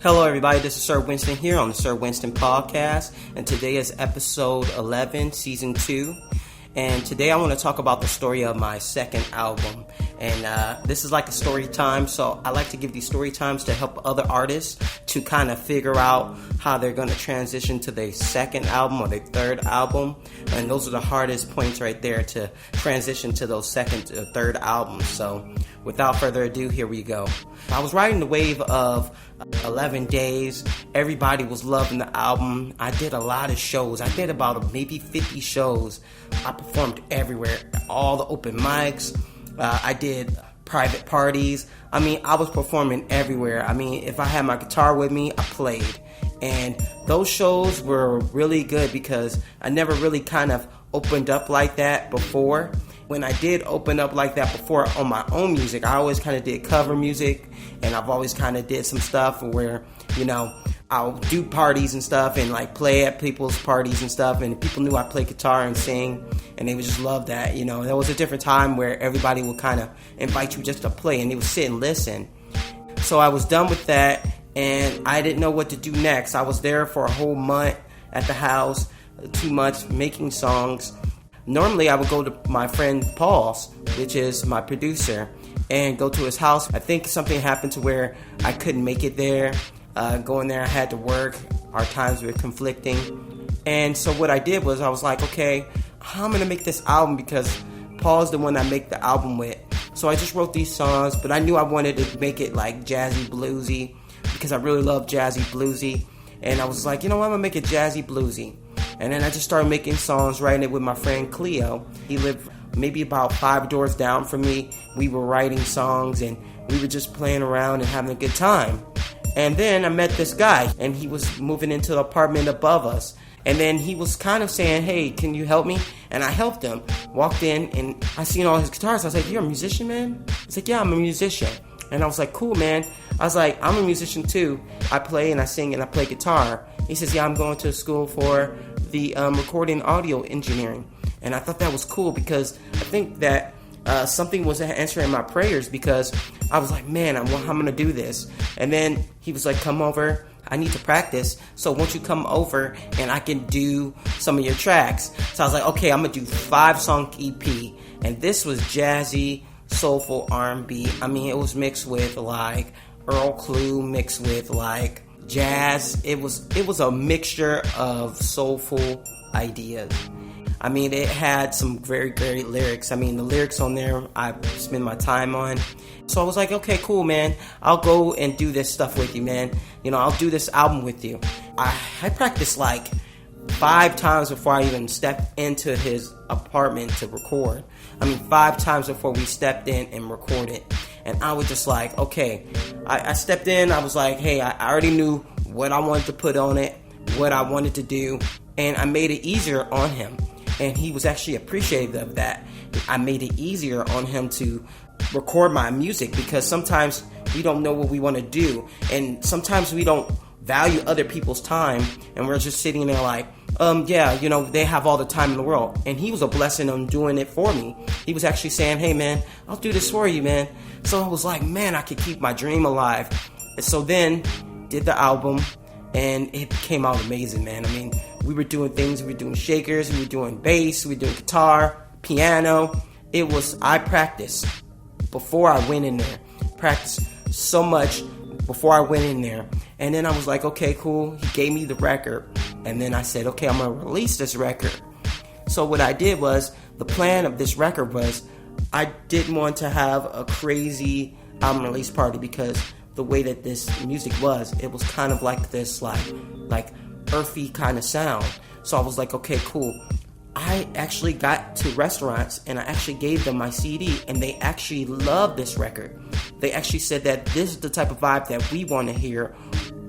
Hello, everybody. This is Sir Winston here on the Sir Winston Podcast, and today is episode 11, season 2. And today I want to talk about the story of my second album. And this is like a story time, so I like to give these story times to help other artists to kind of figure out how they're going to transition to their second album or their third album. And those are the hardest points right there, to transition to those second or third albums. So without further ado, here we go. I was riding the wave of 11 days. Everybody was loving the album. I did a lot of shows. I did about maybe 50 shows. I performed everywhere, all the open mics. I did private parties. I mean, I was performing everywhere. I mean, if I had my guitar with me, I played. And those shows were really good because I never really kind of opened up like that before. When I did open up like that before on my own music, I always kind of did cover music, and I've always kind of did some stuff where, you know, I'll do parties and stuff and like play at people's parties and stuff, and people knew I played guitar and sing, and they would just love that. You know, there was a different time where everybody would kind of invite you just to play, and they would sit and listen. So I was done with that, and I didn't know what to do next. I was there for a whole month at the house, 2 months making songs. Normally, I would go to my friend Paul's, which is my producer, and go to his house. I think something happened to where I couldn't make it there. Going there, I had to work. Our times were conflicting. And so what I did was I was like, okay, how am I going to make this album? Because Paul's the one I make the album with. So I just wrote these songs, but I knew I wanted to make it like jazzy bluesy because I really love jazzy bluesy. And I was like, you know what, I'm going to make it jazzy bluesy. And then I just started making songs, writing it with my friend Cleo. He lived maybe about 5 doors down from me. We were writing songs and we were just playing around and having a good time. And then I met this guy, and he was moving into the apartment above us. And then he was kind of saying, hey, can you help me? And I helped him. Walked in, and I seen all his guitars. I was like, you're a musician, man? He's like, yeah, I'm a musician. And I was like, cool, man. I was like, I'm a musician too. I play and I sing and I play guitar. He says, yeah, I'm going to school for the recording audio engineering. And I thought that was cool because I think that something was answering my prayers, because I was like, man, I'm going to do this. And then he was like, come over. I need to practice. So won't you come over and I can do some of your tracks? So I was like, okay, I'm going to do 5-song EP. And this was jazzy, soulful R&B. I mean, it was mixed with like Earl Klugh, mixed with like jazz. It was a mixture of soulful ideas. I mean, it had some very great lyrics. I mean, the lyrics on there I spend my time on. So I was like, okay, cool, man. I'll go and do this stuff with you, man. You know, I'll do this album with you. I practiced like 5 times before I even stepped into his apartment to record. I mean, 5 times before we stepped in and recorded. And I was just like, okay. I stepped in. I was like, hey, I already knew what I wanted to put on it, what I wanted to do. And I made it easier on him. And he was actually appreciative of that. I made it easier on him to record my music, because sometimes we don't know what we want to do. And sometimes we don't value other people's time. And we're just sitting there like, yeah, you know, they have all the time in the world. And he was a blessing on doing it for me. He was actually saying, hey, man, I'll do this for you, man. So I was like, man, I could keep my dream alive. And so then did the album. And it came out amazing, man. I mean, we were doing things. We were doing shakers. We were doing bass. We were doing guitar, piano. I practiced before I went in there. Practiced so much before I went in there. And then I was like, okay, cool. He gave me the record. And then I said, okay, I'm going to release this record. So what I did was, the plan of this record was, I didn't want to have a crazy album release party, because the way that this music was, it was kind of like this like earthy kind of sound. So I was like, okay, cool. I actually got to restaurants and I actually gave them my CD, and they actually loved this record. They actually said that this is the type of vibe that we want to hear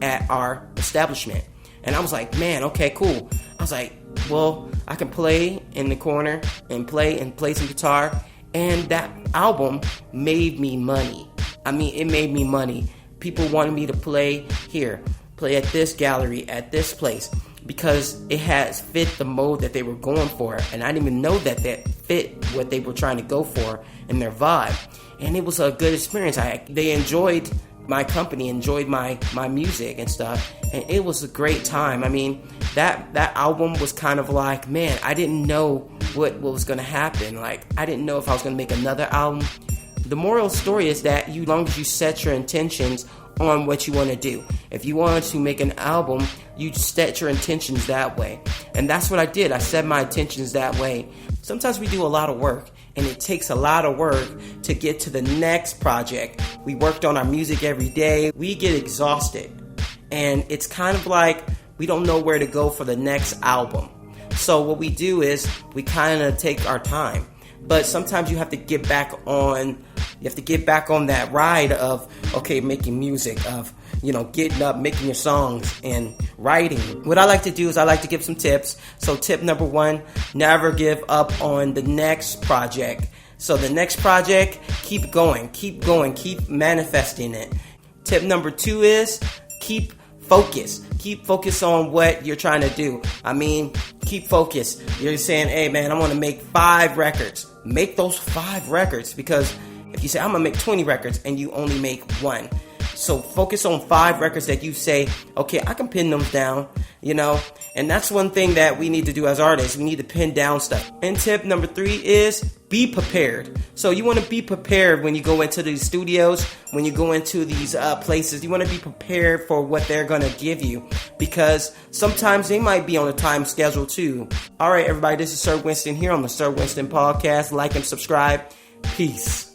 at our establishment. And I was like, man, okay, cool. I was like, well, I can play in the corner and play some guitar. And that album made me money. I mean, it made me money. People wanted me to play here, play at this gallery, at this place, because it has fit the mode that they were going for. And I didn't even know that fit what they were trying to go for in their vibe. And it was a good experience. They enjoyed my company, enjoyed my music and stuff, and it was a great time. I mean, that album was kind of like, man, I didn't know what was going to happen. Like, I didn't know if I was going to make another album. The moral story is that long as you set your intentions on what you want to do. If you want to make an album, you set your intentions that way. And that's what I did. I set my intentions that way. Sometimes we do a lot of work, and it takes a lot of work to get to the next project. We worked on our music every day. We get exhausted, and it's kind of like we don't know where to go for the next album. So what we do is we kind of take our time. But sometimes you have to get back on that ride of, okay, making music, of, getting up, making your songs and writing. What I like to do is I like to give some tips. So tip number 1, never give up on the next project. So the next project, keep going, keep manifesting it. Tip number 2 is keep focused. Keep focused on what you're trying to do. I mean, keep focused. You're saying, hey man, I want to make 5 records. Make those 5 records, because if you say, I'm going to make 20 records and you only make 1. So focus on 5 records that you say, okay, I can pin them down, And that's one thing that we need to do as artists. We need to pin down stuff. And tip number 3 is be prepared. So you want to be prepared when you go into these studios, when you go into these places. You want to be prepared for what they're going to give you, because sometimes they might be on a time schedule too. All right, everybody, this is Sir Winston here on the Sir Winston Podcast. Like and subscribe. Peace.